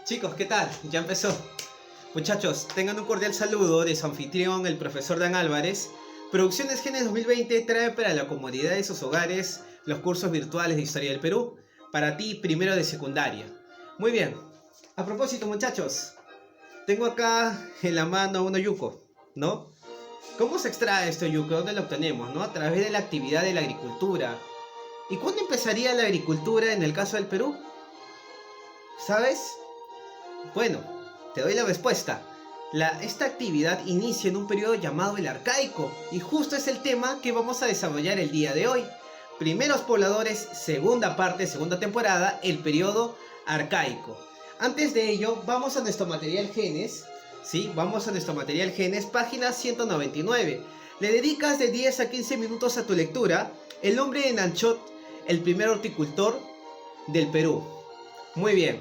Chicos, ¿qué tal? Ya empezó. Muchachos, tengan un cordial saludo de su anfitrión, el profesor Dan Álvarez. Producciones Genes 2020 trae para la comodidad de sus hogares los cursos virtuales de Historia del Perú para ti, primero de secundaria. Muy bien. A propósito, muchachos, tengo acá en la mano un oyuco, ¿no? ¿Cómo se extrae este oyuco? ¿Dónde lo obtenemos? ¿No? A través de la actividad de la agricultura. ¿Y cuándo empezaría la agricultura en el caso del Perú? ¿Sabes? Bueno, te doy la respuesta. Esta actividad inicia en un periodo llamado el Arcaico, y justo es el tema que vamos a desarrollar el día de hoy. Primeros pobladores, segunda parte, segunda temporada, el periodo Arcaico. Antes de ello, vamos a nuestro material genes, ¿sí? Vamos a nuestro material genes, página 199. Le dedicas de 10 a 15 minutos a tu lectura, el nombre de Nanchot, el primer horticultor del Perú. Muy bien.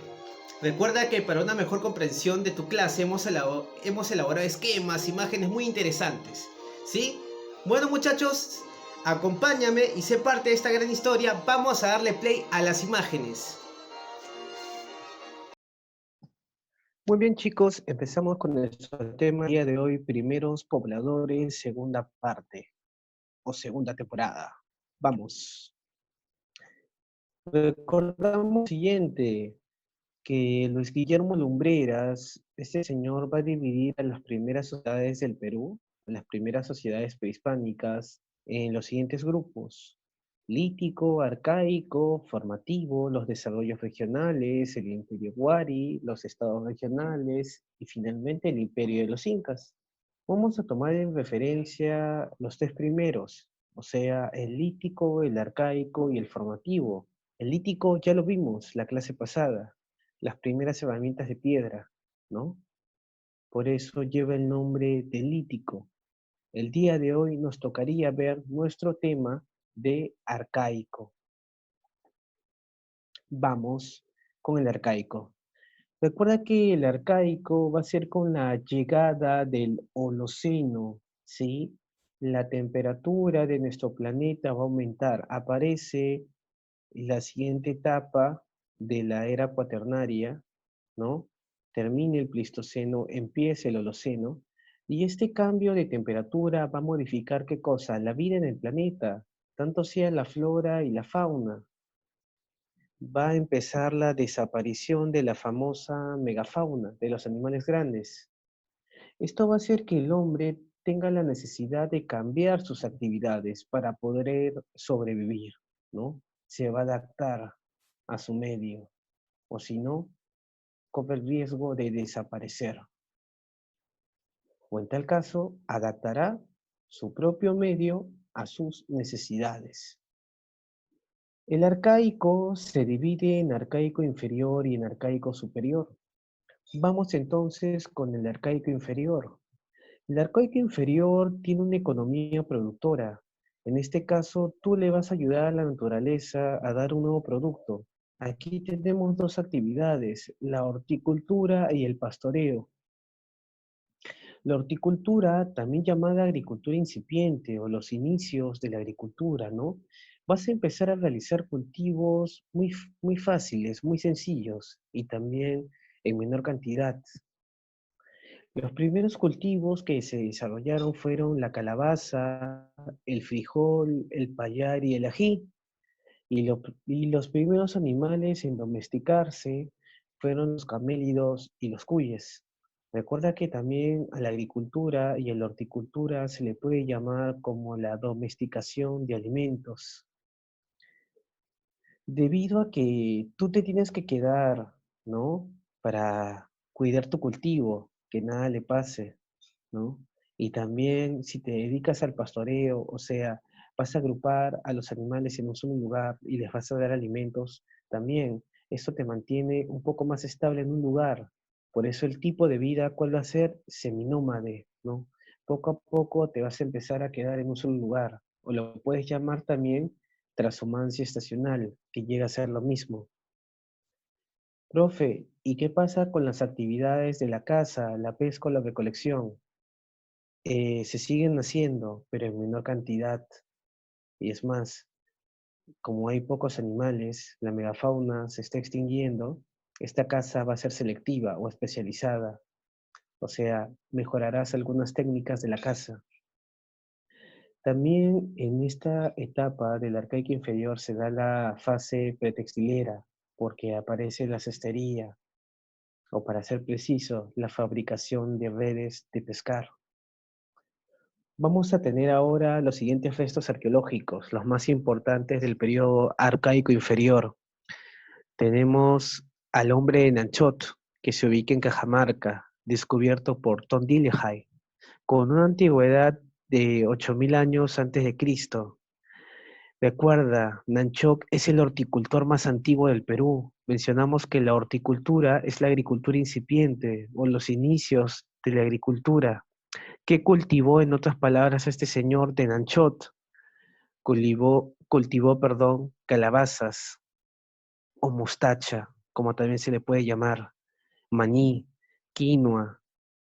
Recuerda que para una mejor comprensión de tu clase hemos elaborado esquemas, imágenes muy interesantes. ¿Sí? Bueno, muchachos, acompáñame y sé parte de esta gran historia. Vamos a darle play a las imágenes. Muy bien, chicos, empezamos con nuestro tema día de hoy, primeros pobladores, segunda parte o segunda temporada. Vamos. Recordamos lo siguiente, que Luis Guillermo Lumbreras, este señor va a dividir a las primeras sociedades del Perú, a las primeras sociedades prehispánicas, en los siguientes grupos: lítico, arcaico, formativo, los desarrollos regionales, el imperio Huari, los estados regionales y finalmente el imperio de los incas. Vamos a tomar en referencia los tres primeros, o sea, el lítico, el arcaico y el formativo. El lítico ya lo vimos la clase pasada, las primeras herramientas de piedra, ¿no? Por eso lleva el nombre de lítico. El día de hoy nos tocaría ver nuestro tema de arcaico. Vamos con el arcaico. Recuerda que el arcaico va a ser con la llegada del Holoceno, ¿sí? La temperatura de nuestro planeta va a aumentar. Aparece la siguiente etapa de la era cuaternaria, ¿no? Termina el Pleistoceno, empieza el Holoceno, y este cambio de temperatura va a modificar ¿qué cosa? La vida en el planeta, tanto sea la flora y la fauna. Va a empezar la desaparición de la famosa megafauna, de los animales grandes. Esto va a hacer que el hombre tenga la necesidad de cambiar sus actividades para poder sobrevivir, ¿no? Se va a adaptar a su medio, o si no, corre el riesgo de desaparecer. O en tal caso, adaptará su propio medio a sus necesidades. El arcaico se divide en arcaico inferior y en arcaico superior. Vamos entonces con el arcaico inferior. El arcaico inferior tiene una economía productora. En este caso, tú le vas a ayudar a la naturaleza a dar un nuevo producto. Aquí tenemos dos actividades, la horticultura y el pastoreo. La horticultura, también llamada agricultura incipiente o los inicios de la agricultura, ¿no? Vas a empezar a realizar cultivos muy fáciles, muy sencillos y también en menor cantidad. Los primeros cultivos que se desarrollaron fueron la calabaza, el frijol, el payar y el ají. Y los primeros animales en domesticarse fueron los camélidos y los cuyes. Recuerda que también a la agricultura y a la horticultura se le puede llamar como la domesticación de alimentos. Debido a que tú te tienes que quedar, ¿no? Para cuidar tu cultivo, que nada le pase, ¿no? Y también si te dedicas al pastoreo, o sea, vas a agrupar a los animales en un solo lugar y les vas a dar alimentos, también eso te mantiene un poco más estable en un lugar. Por eso el tipo de vida, ¿cuál va a ser? Seminómade, ¿no? Poco a poco te vas a empezar a quedar en un solo lugar. O lo puedes llamar también transhumancia estacional, que llega a ser lo mismo. Profe, ¿y qué pasa con las actividades de la caza, la pesca o la recolección? Se siguen haciendo, pero en menor cantidad. Y es más, como hay pocos animales, la megafauna se está extinguiendo, Esta caza va a ser selectiva o especializada, o sea, mejorarás algunas técnicas de la caza. También en esta etapa del arcaico inferior se da la fase pretextilera, porque aparece la cestería, o para ser preciso, la fabricación de redes de pescar. Vamos a tener ahora los siguientes restos arqueológicos, los más importantes del periodo arcaico inferior. Tenemos al hombre de Nanchot, que se ubica en Cajamarca, descubierto por Tom Dillehay, con una antigüedad de 8000 años antes de Cristo. Recuerda, Nanchok es el horticultor más antiguo del Perú. Mencionamos que la horticultura es la agricultura incipiente o los inicios de la agricultura. ¿Qué cultivó, en otras palabras, este señor de Nanchot? Cultivó, calabazas o mostacha, como también se le puede llamar, maní, quinoa,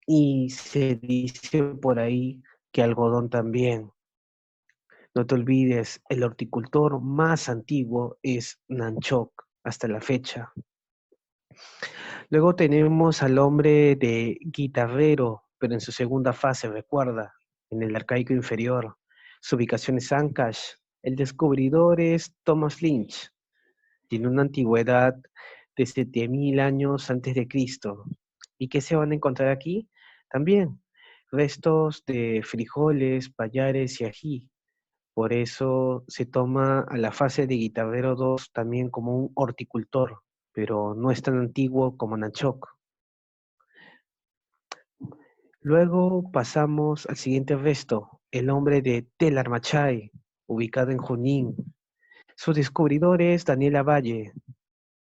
y se dice por ahí que algodón también. No te olvides, el horticultor más antiguo es Nanchok hasta la fecha. Luego tenemos al hombre de guitarrero, pero en su segunda fase, recuerda, en el arcaico inferior. Su ubicación es Ancash. El descubridor es Thomas Lynch. Tiene una antigüedad de 7000 años antes de Cristo. ¿Y qué se van a encontrar aquí? También restos de frijoles, payares y ají. Por eso se toma a la fase de Guitarrero 2 también como un horticultor, pero no es tan antiguo como Nanchok. Luego pasamos al siguiente resto, el hombre de Telarmachay, ubicado en Junín. Su descubridor es Daniela Valle.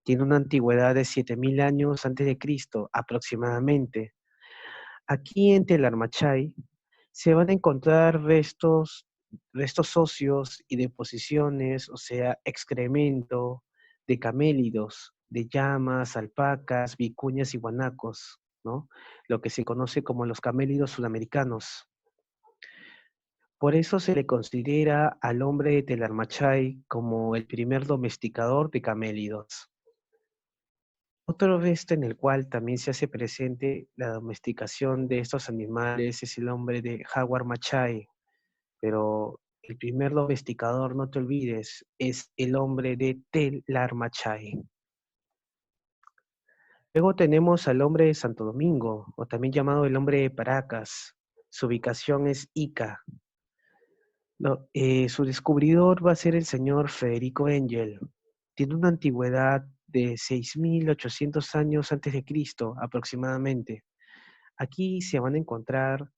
Tiene una antigüedad de 7000 años antes de Cristo, aproximadamente. Aquí en Telarmachay se van a encontrar restos óseos y deposiciones, o sea, excremento de camélidos, de llamas, alpacas, vicuñas y guanacos, ¿no? Lo que se conoce como los camélidos sudamericanos. Por eso se le considera al hombre de Telarmachay como el primer domesticador de camélidos. Otro resto en el cual también se hace presente la domesticación de estos animales es el hombre de Jaguar Machay, pero el primer domesticador, no te olvides, es el hombre de Telar Machay. Luego tenemos al hombre de Santo Domingo, o también llamado el hombre de Paracas. Su ubicación es Ica. No, su descubridor va a ser el señor Federico Engel. Tiene una antigüedad de 6800 años antes de Cristo aproximadamente. Aquí se van a encontrar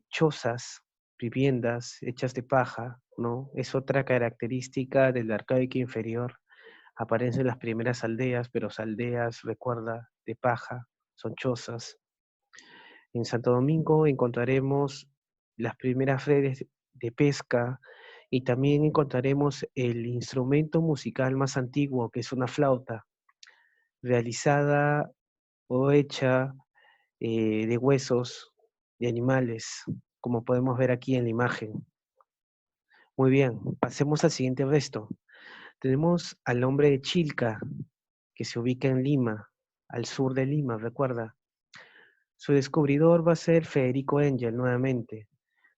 chozas, viviendas hechas de paja, ¿no? Es otra característica del arcaico inferior. Aparecen las primeras aldeas, pero aldeas, recuerda, de paja, son chozas. En Santo Domingo encontraremos las primeras redes de pesca y también encontraremos el instrumento musical más antiguo, que es una flauta, realizada o hecha de huesos de animales, como podemos ver aquí en la imagen. Muy bien, pasemos al siguiente resto. Tenemos al hombre de Chilca, que se ubica en Lima, al sur de Lima, recuerda. Su descubridor va a ser Federico Engel nuevamente.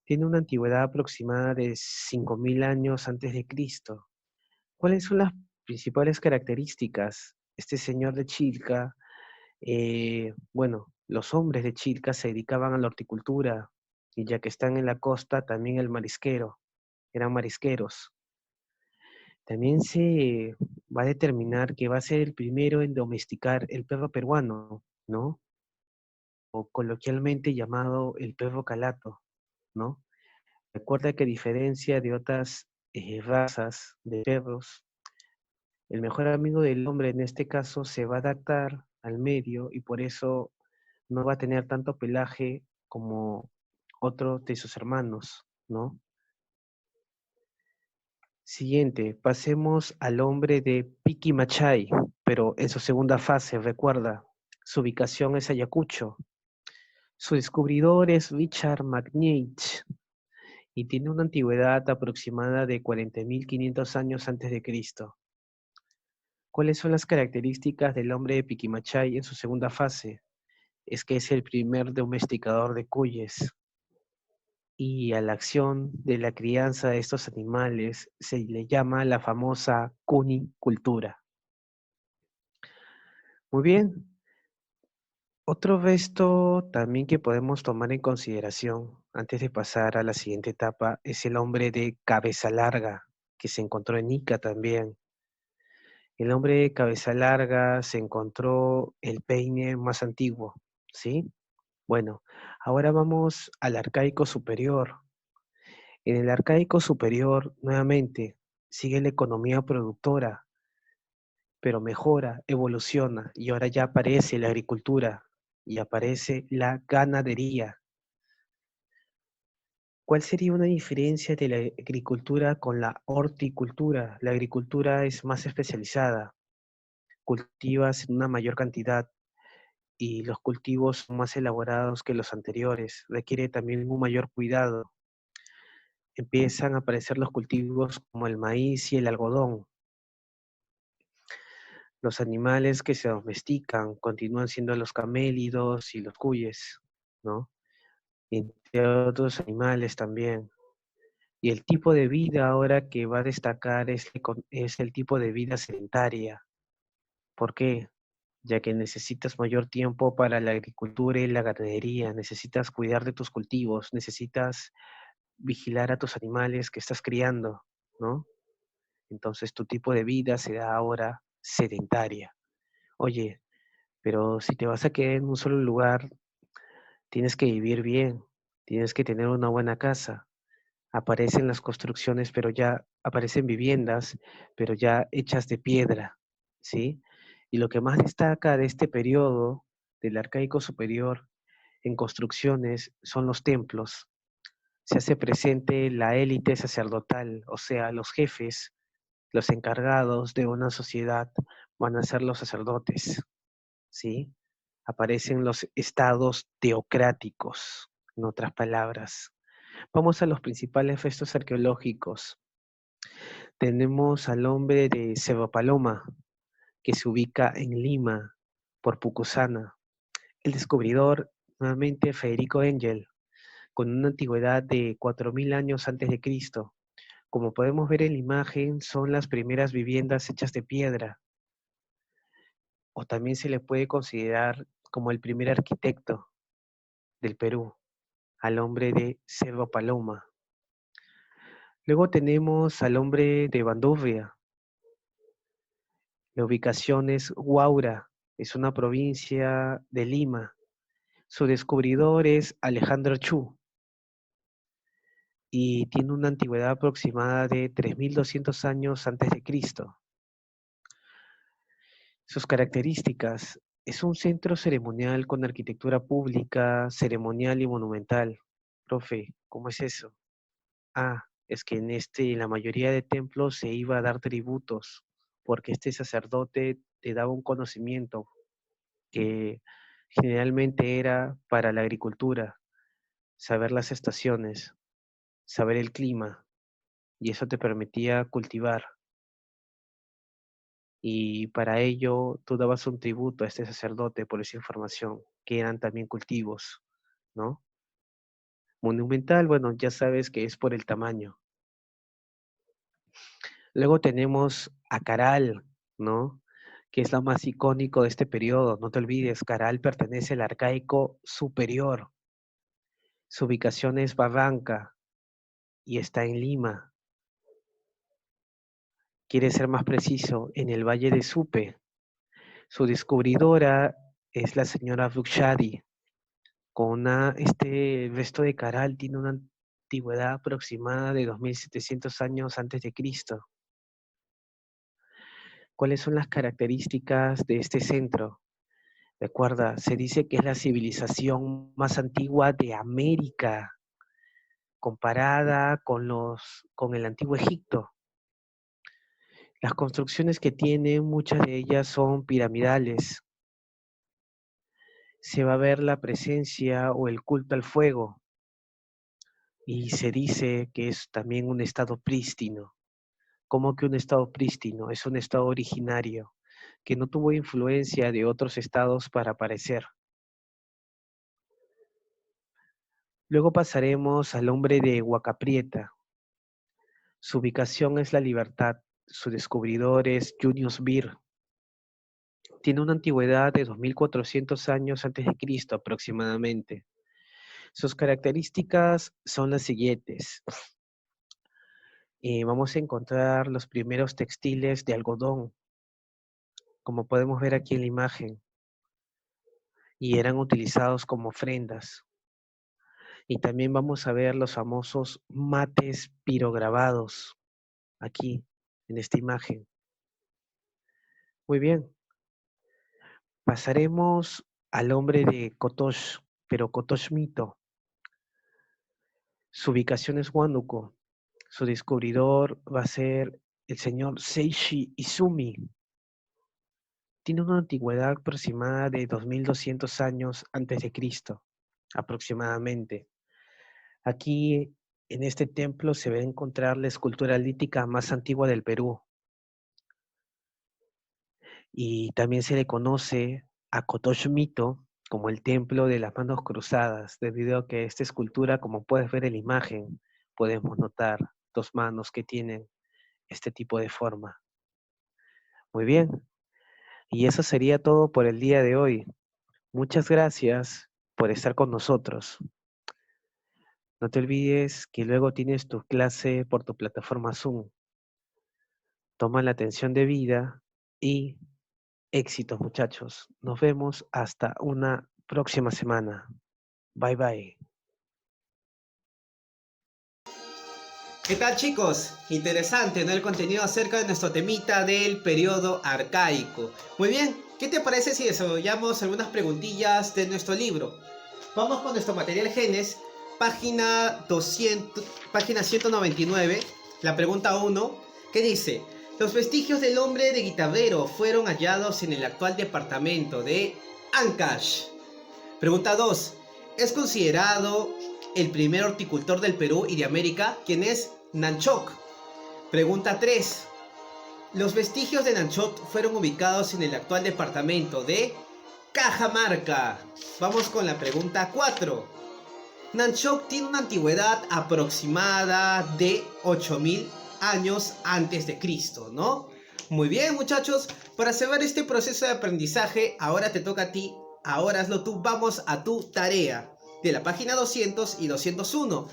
Tiene una antigüedad aproximada de 5000 años antes de Cristo. ¿Cuáles son las principales características? Este señor de Chilca, bueno, los hombres de Chilca se dedicaban a la horticultura y ya que están en la costa, también el marisquero, eran marisqueros. También se va a determinar que va a ser el primero en domesticar el perro peruano, ¿no? O coloquialmente llamado el perro calato, ¿no? Recuerda que a diferencia de otras razas de perros, el mejor amigo del hombre en este caso se va a adaptar al medio y por eso no va a tener tanto pelaje como otro de sus hermanos, ¿no? Siguiente, pasemos al hombre de Piki Machay, pero en su segunda fase, recuerda, su ubicación es Ayacucho. Su descubridor es Richard McNeish y tiene una antigüedad aproximada de 40.500 años antes de Cristo. ¿Cuáles son las características del hombre de Piquimachay en su segunda fase? Es que es el primer domesticador de cuyes y a la acción de la crianza de estos animales se le llama la famosa cunicultura. Muy bien. Otro resto también que podemos tomar en consideración antes de pasar a la siguiente etapa es el hombre de cabeza larga, que se encontró en Ica también. El hombre de cabeza larga se encontró el peine más antiguo, ¿sí? Bueno, ahora vamos al arcaico superior. En el arcaico superior, nuevamente, sigue la economía productora, pero mejora, evoluciona, y ahora ya aparece la agricultura y aparece la ganadería. ¿Cuál sería una diferencia de la agricultura con la horticultura? La agricultura es más especializada, cultivas en una mayor cantidad y los cultivos son más elaborados que los anteriores, requiere también un mayor cuidado. Empiezan a aparecer los cultivos como el maíz y el algodón. Los animales que se domestican continúan siendo los camélidos y los cuyes, ¿no? Entre otros animales también. Y el tipo de vida ahora que va a destacar es el tipo de vida sedentaria. ¿Por qué? Ya que necesitas mayor tiempo para la agricultura y la ganadería, necesitas cuidar de tus cultivos, necesitas vigilar a tus animales que estás criando, ¿no? Entonces tu tipo de vida será ahora sedentaria. Oye, pero si te vas a quedar en un solo lugar, tienes que vivir bien, tienes que tener una buena casa. Aparecen las construcciones, pero ya aparecen viviendas, pero ya hechas de piedra, ¿sí? Y lo que más destaca de este periodo del arcaico superior en construcciones son los templos. Se hace presente la élite sacerdotal, o sea, los jefes, los encargados de una sociedad van a ser los sacerdotes, ¿sí? Aparecen los estados teocráticos, en otras palabras. Vamos a los principales restos arqueológicos. Tenemos al hombre de Cerro Paloma, que se ubica en Lima, por Pucusana. El descubridor, nuevamente Federico Engel, con una antigüedad de 4000 años antes de Cristo. Como podemos ver en la imagen, son las primeras viviendas hechas de piedra, o también se le puede considerar como el primer arquitecto del Perú, al hombre de Cerro Paloma. Luego tenemos al hombre de Bandurria. La ubicación es Huaura, es una provincia de Lima. Su descubridor es Alejandro Chu y tiene una antigüedad aproximada de 3200 años antes de Cristo. Sus características: es un centro ceremonial con arquitectura pública, ceremonial y monumental. Profe, ¿cómo es eso? Ah, es que en la mayoría de templos se iba a dar tributos, porque este sacerdote te daba un conocimiento que generalmente era para la agricultura, saber las estaciones, saber el clima, y eso te permitía cultivar. Y para ello tú dabas un tributo a este sacerdote por esa información, que eran también cultivos, ¿no? Monumental, bueno, ya sabes que es por el tamaño. Luego tenemos a Caral, ¿no? Que es lo más icónico de este periodo. No te olvides, Caral pertenece al arcaico superior. Su ubicación es Barranca y está en Lima. Quiere ser más preciso, en el Valle de Supe. Su descubridora es la señora Rukhshadi. Este resto de Caral tiene una antigüedad aproximada de 2700 años antes de Cristo. ¿Cuáles son las características de este centro? Recuerda, se dice que es la civilización más antigua de América, comparada con el antiguo Egipto. Las construcciones que tiene, muchas de ellas son piramidales. Se va a ver la presencia o el culto al fuego, y se dice que es también un estado prístino. ¿Cómo que un estado prístino? Es un estado originario. que no tuvo influencia de otros estados para aparecer. Luego pasaremos al hombre de Huacaprieta. Su ubicación es La Libertad. Su descubridor es Junius Beer. Tiene una antigüedad de 2400 años antes de Cristo aproximadamente. Sus características son las siguientes. Vamos a encontrar los primeros textiles de algodón, como podemos ver aquí en la imagen, y eran utilizados como ofrendas. Y también vamos a ver los famosos mates pirograbados, aquí, en esta imagen. Muy bien, pasaremos al hombre de Kotosh, pero Kotosh Mito. Su ubicación es Huánuco. Su descubridor va a ser el señor Seishi Izumi. Tiene una antigüedad aproximada de 2200 años antes de Cristo, aproximadamente. Aquí, en este templo, se va a encontrar la escultura lítica más antigua del Perú. Y también se le conoce a Kotosh Mito como el templo de las manos cruzadas, debido a que esta escultura, como puedes ver en la imagen, podemos notar dos manos que tienen este tipo de forma. Muy bien, y eso sería todo por el día de hoy. Muchas gracias por estar con nosotros. No te olvides que luego tienes tu clase por tu plataforma Zoom. Toma la atención debida y éxitos, muchachos. Nos vemos hasta una próxima semana. Bye bye. ¿Qué tal, chicos? Interesante, ¿no? El contenido acerca de nuestro temita del periodo arcaico. Muy bien, ¿qué te parece si desarrollamos algunas preguntillas de nuestro libro? Vamos con nuestro material genes, página 199, la pregunta 1, que dice: los vestigios del hombre de Guitabero fueron hallados en el actual departamento de Ancash. Pregunta 2, ¿es considerado el primer horticultor del Perú y de América? ¿Quién es? Nanchoc. Pregunta 3. Los vestigios de Nanchoc fueron ubicados en el actual departamento de Cajamarca. Vamos con la pregunta 4. Nanchoc tiene una antigüedad aproximada de 8000 años antes de Cristo, ¿no? Muy bien, muchachos, para cerrar este proceso de aprendizaje, ahora te toca a ti, ahora hazlo tú, vamos a tu tarea de la página 200 y 201.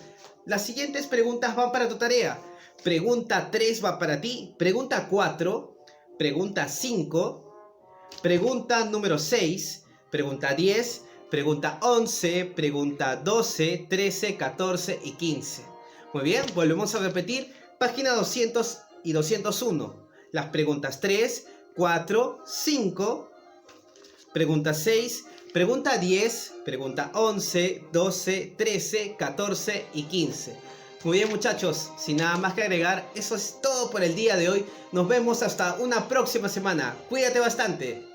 Las siguientes preguntas van para tu tarea. Pregunta 3 va para ti, pregunta 4, pregunta 5, pregunta número 6, pregunta 10, pregunta 11, pregunta 12, 13, 14 y 15. Muy bien, volvemos a repetir, página 200 y 201. Las preguntas 3, 4, 5, pregunta 6, pregunta 10, pregunta 11, 12, 13, 14 y 15. Muy bien, muchachos, sin nada más que agregar, eso es todo por el día de hoy. Nos vemos hasta una próxima semana. Cuídate bastante.